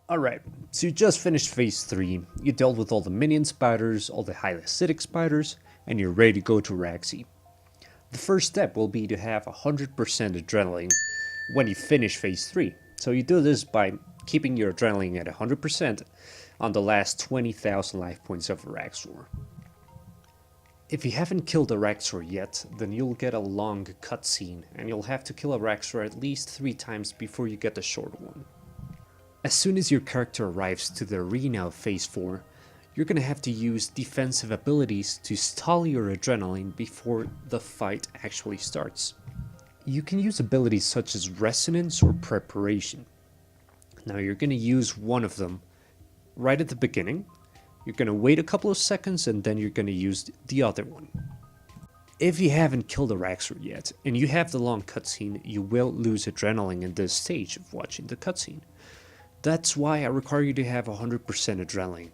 Alright, so you just finished phase 3, you dealt with all the minion spiders, all the highly acidic spiders, and you're ready to go to Araxxi. The first step will be to have 100% adrenaline when you finish phase 3. So you do this by keeping your adrenaline at 100% on the last 20,000 life points of Araxxor. If you haven't killed Araxxor yet, then you'll get a long cutscene, and you'll have to kill Araxxor at least 3 times before you get the short one. As soon as your character arrives to the arena of phase 4, you're gonna have to use defensive abilities to stall your adrenaline before the fight actually starts. You can use abilities such as resonance or preparation. Now you're gonna use one of them right at the beginning, you're gonna wait a couple of seconds, and then you're gonna use the other one. If you haven't killed Araxxor yet, and you have the long cutscene, you will lose adrenaline in this stage of watching the cutscene. That's why I require you to have 100% adrenaline,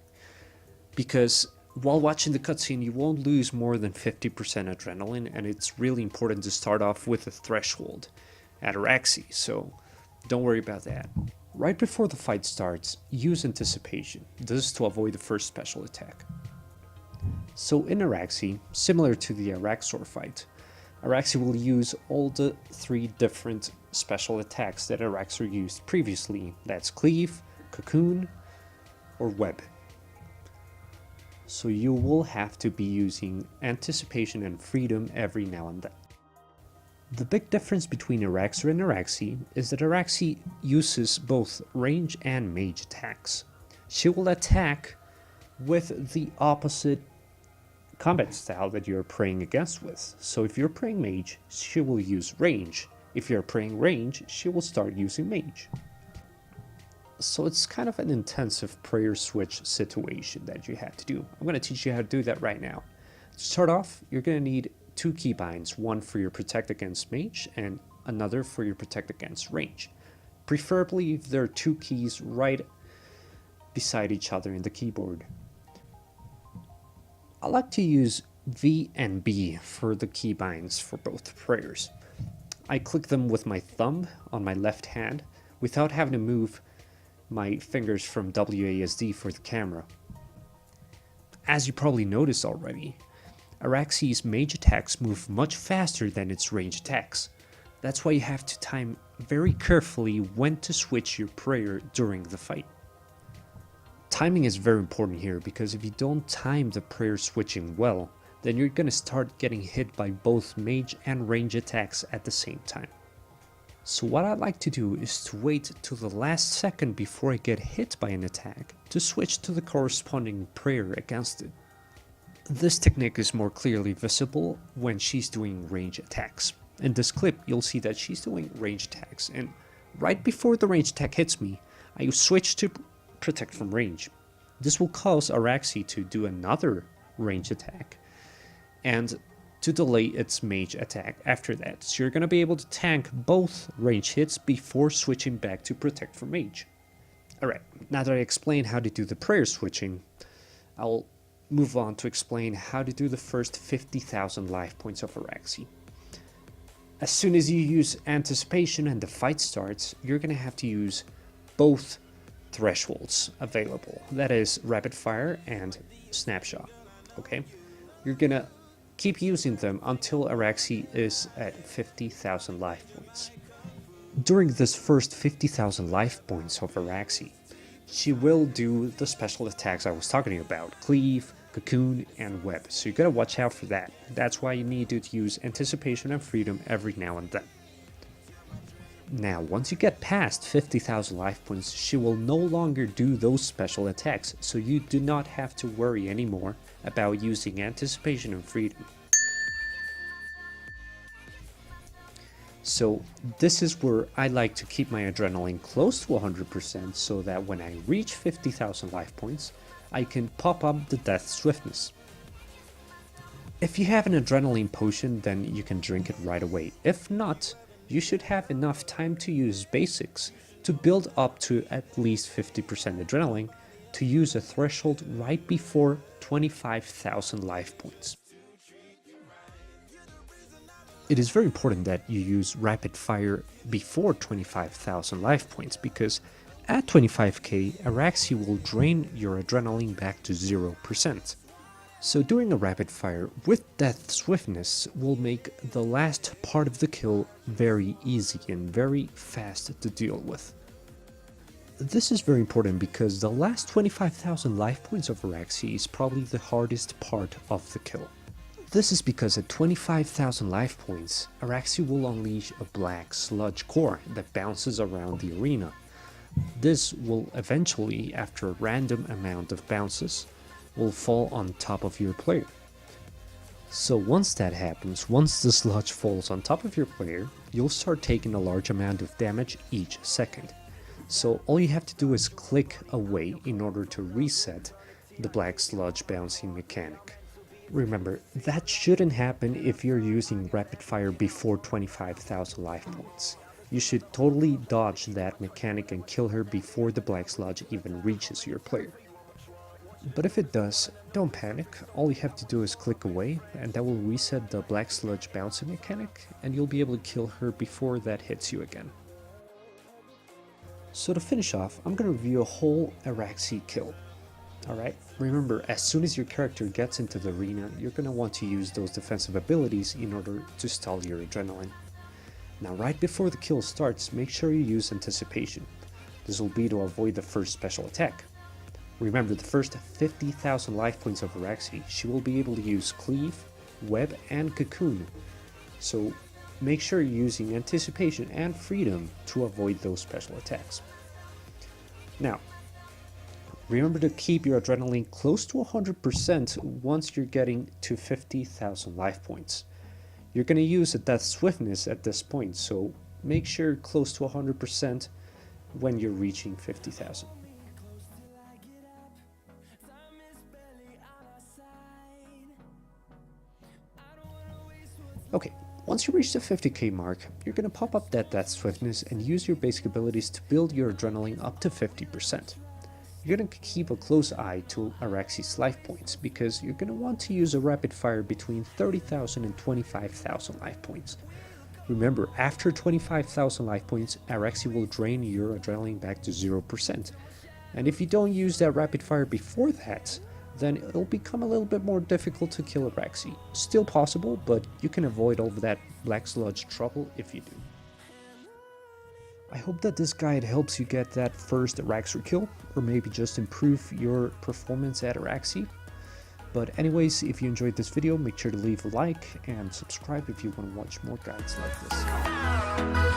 because while watching the cutscene you won't lose more than 50% adrenaline, and it's really important to start off with a threshold at Araxxi, so don't worry about that. Right before the fight starts, use anticipation. This is to avoid the first special attack. So in Araxxi, similar to the Araxxor fight, Araxxi will use all the 3 different special attacks that Araxxor used previously. That's Cleave, Cocoon, or Web. So you will have to be using Anticipation and Freedom every now and then. The big difference between Araxxor and Araxxi is that Araxxi uses both range and mage attacks. She will attack with the opposite combat style that you're praying against with. So if you're praying mage, she will use range. If you're praying range, she will start using mage. So it's kind of an intensive prayer switch situation that you have to do. I'm going to teach you how to do that right now. To start off, you're going to need 2 keybinds, one for your protect against mage and another for your protect against range. Preferably if there are 2 keys right beside each other in the keyboard. I like to use V and B for the keybinds for both prayers. I click them with my thumb on my left hand without having to move my fingers from WASD for the camera. As you probably noticed already, Araxxi's mage attacks move much faster than its range attacks. That's why you have to time very carefully when to switch your prayer during the fight. Timing is very important here, because if you don't time the prayer switching well, then you're gonna start getting hit by both mage and range attacks at the same time. So what I like to do is to wait till the last second before I get hit by an attack to switch to the corresponding prayer against it. This technique is more clearly visible when she's doing range attacks. In this clip you'll see that she's doing range attacks, and right before the range attack hits me, I switch to protect from range. This will cause Araxxi to do another range attack and to delay its mage attack after that. So you're going to be able to tank both range hits before switching back to protect from mage. Alright, now that I explained how to do the prayer switching, I'll move on to explain how to do the first 50,000 life points of Araxxi. As soon as you use anticipation and the fight starts, you're going to have to use both thresholds available. That is rapid fire and snapshot. Okay, you're gonna keep using them until Araxxi is at 50,000 life points. During this first 50,000 life points of Araxxi, she will do the special attacks I was talking about: Cleave, Cocoon, and Web. So you gotta watch out for that. That's why you need to use Anticipation and Freedom every now and then. Now, once you get past 50,000 life points, she will no longer do those special attacks, so you do not have to worry anymore about using Anticipation and Freedom. So this is where I like to keep my adrenaline close to 100% so that when I reach 50,000 life points, I can pop up the Death Swiftness. If you have an adrenaline potion, then you can drink it right away. If not, you should have enough time to use basics to build up to at least 50% adrenaline to use a threshold right before 25,000 life points. It is very important that you use rapid fire before 25,000 life points, because at 25k, Araxxi will drain your adrenaline back to 0%. So doing a rapid fire with death swiftness will make the last part of the kill very easy and very fast to deal with. This is very important because the last 25,000 life points of Araxxi is probably the hardest part of the kill. This is because at 25,000 life points, Araxxi will unleash a black sludge core that bounces around the arena. This will eventually, after a random amount of bounces, will fall on top of your player. So once that happens, once the sludge falls on top of your player, you'll start taking a large amount of damage each second. So all you have to do is click away in order to reset the black sludge bouncing mechanic. Remember, that shouldn't happen if you're using rapid fire before 25,000 life points. You should totally dodge that mechanic and kill her before the black sludge even reaches your player. But if it does, don't panic. All you have to do is click away, and that will reset the black sludge bouncing mechanic, and you'll be able to kill her before that hits you again. So to finish off, I'm going to review a whole Araxxi kill. Alright, remember, as soon as your character gets into the arena, you're going to want to use those defensive abilities in order to stall your adrenaline. Now right before the kill starts, make sure you use anticipation. This will be to avoid the first special attack. Remember, the first 50,000 life points of Araxxi, she will be able to use Cleave, Web, and Cocoon. So make sure you're using anticipation and freedom to avoid those special attacks. Now, remember to keep your adrenaline close to 100% once you're getting to 50,000 life points. You're going to use a death swiftness at this point, so make sure you're close to 100% when you're reaching 50,000. Okay, once you reach the 50k mark, you're going to pop up that death swiftness and use your basic abilities to build your adrenaline up to 50%. You're going to keep a close eye to Araxxi's life points, because you're going to want to use a rapid fire between 30,000 and 25,000 life points. Remember, after 25,000 life points, Araxxi will drain your adrenaline back to 0%. And if you don't use that rapid fire before that, then it'll become a little bit more difficult to kill Araxxi. Still possible, but you can avoid all of that black sludge trouble if you do. I hope that this guide helps you get that first Araxxor kill, or maybe just improve your performance at Araxxi. But anyways, if you enjoyed this video, make sure to leave a like and subscribe if you want to watch more guides like this.